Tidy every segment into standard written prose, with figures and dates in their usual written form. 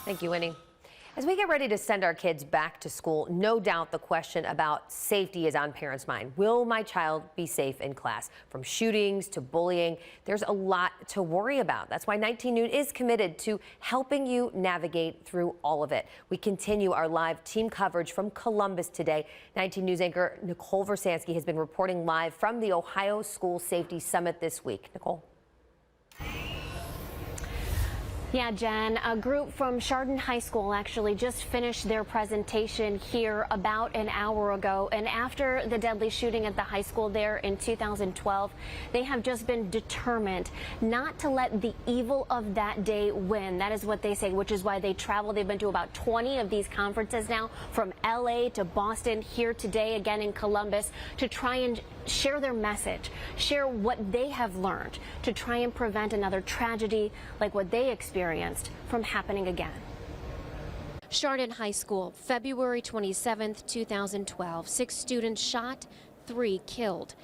Thank you, Winnie. As we get ready to send our kids back to school, no doubt the question about safety is on parents' mind. Will my child be safe in class? From shootings to bullying, there's a lot to worry about. That's why 19 Noon is committed to helping you navigate through all of it. We continue our live team coverage from Columbus today. 19 News anchor Nicole Versansky has been reporting live from the Ohio School Safety Summit this week. Nicole. Yeah, Jen, a group from Chardon High School actually just finished their presentation here about an hour ago. And after the deadly shooting at the high school there in 2012, they have just been determined not to let the evil of that day win. That is what they say, which is why they travel. They've been to about 20 of these conferences now, from LA to Boston, here today again in Columbus, to try and share their message, share what they have learned to try and prevent another tragedy like what they experienced from happening again. Chardon High School, February 27th, 2012. 6 students shot, 3 killed.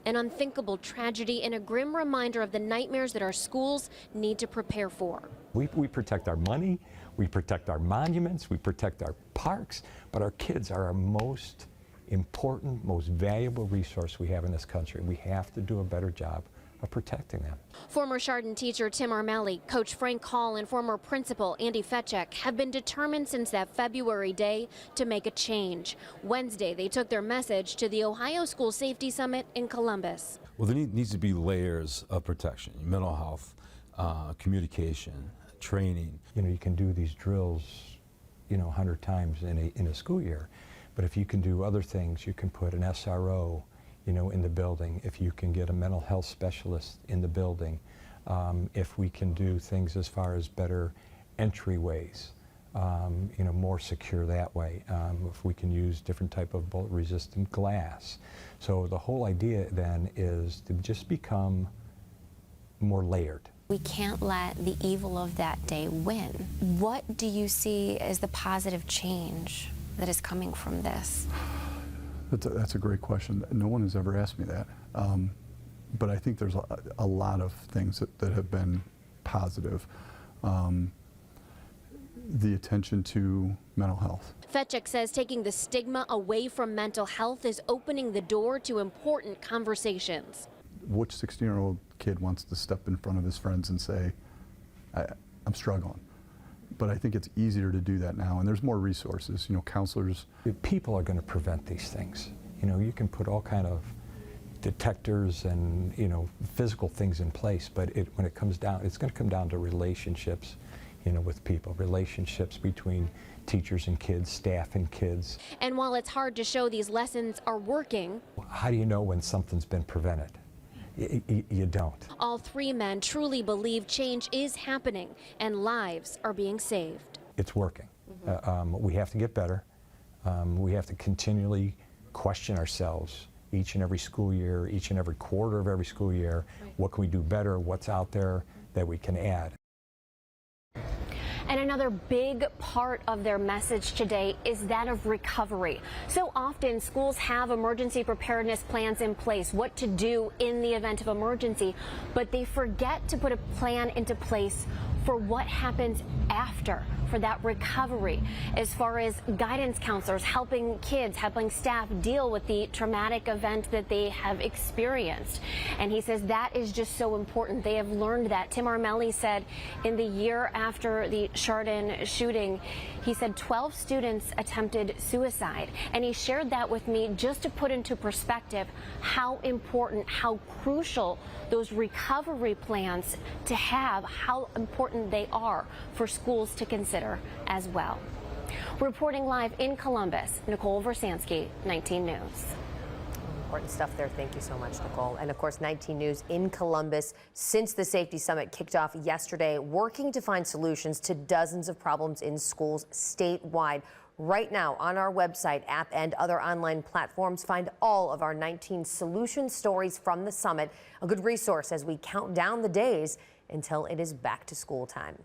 An unthinkable tragedy and a grim reminder of the nightmares that our schools need to prepare for. We protect our money, we protect our monuments, we protect our parks, but our kids are our most important, most valuable resource we have in this country. We have to do a better job of protecting them. Former Chardon teacher Tim Armelli, Coach Frank Hall, and former principal Andy Fetchek have been determined since that February day to make a change. Wednesday, they took their message to the Ohio School Safety Summit in Columbus. Well, there needs to be layers of protection: mental health, communication, training. You know, you can do these drills, 100 times in a school year. But if you can do other things, you can put an SRO, in the building. If you can get a mental health specialist in the building, if we can do things as far as better entryways, more secure that way. If we can use different type of bullet-resistant glass. So the whole idea then is to just become more layered. We can't let the evil of that day win. What do you see as the positive change that is coming from this? That's a great question. No one has ever asked me that. But I think there's a lot of things that have been positive. The attention to mental health. Fetchek says taking the stigma away from mental health is opening the door to important conversations. Which 16-year-old kid wants to step in front of his friends and say, I'm struggling? But I think it's easier to do that now, and there's more resources, counselors. People are going to prevent these things. You can put all kind of detectors and, physical things in place, but when it comes down, it's going to come down to relationships, with people, relationships between teachers and kids, staff and kids. And while it's hard to show these lessons are working, how do you know when something's been prevented? You don't. All 3 men truly believe change is happening and lives are being saved. It's working. We have to get better. We have to continually question ourselves each and every school year, each and every quarter of every school year. Right. What can we do better? What's out there that we can add? And another big part of their message today is that of recovery. So often schools have emergency preparedness plans in place, what to do in the event of emergency, but they forget to put a plan into place for what happens after, for that recovery, as far as guidance counselors helping kids, helping staff deal with the traumatic event that they have experienced. And he says that is just so important. They have learned that. Tim Armelli said in the year after the Chardon shooting, he said 12 students attempted suicide. And he shared that with me just to put into perspective how important, how crucial those recovery plans to have, how important they are for schools to consider as well. Reporting live in Columbus, Nicole Versansky, 19 News. Important stuff there. Thank you so much, Nicole. And of course, 19 News in Columbus since the Safety Summit kicked off yesterday, working to find solutions to dozens of problems in schools statewide. Right now on our website, app, and other online platforms, find all of our 19 solution stories from the summit, a good resource as we count down the days until it is back to school time.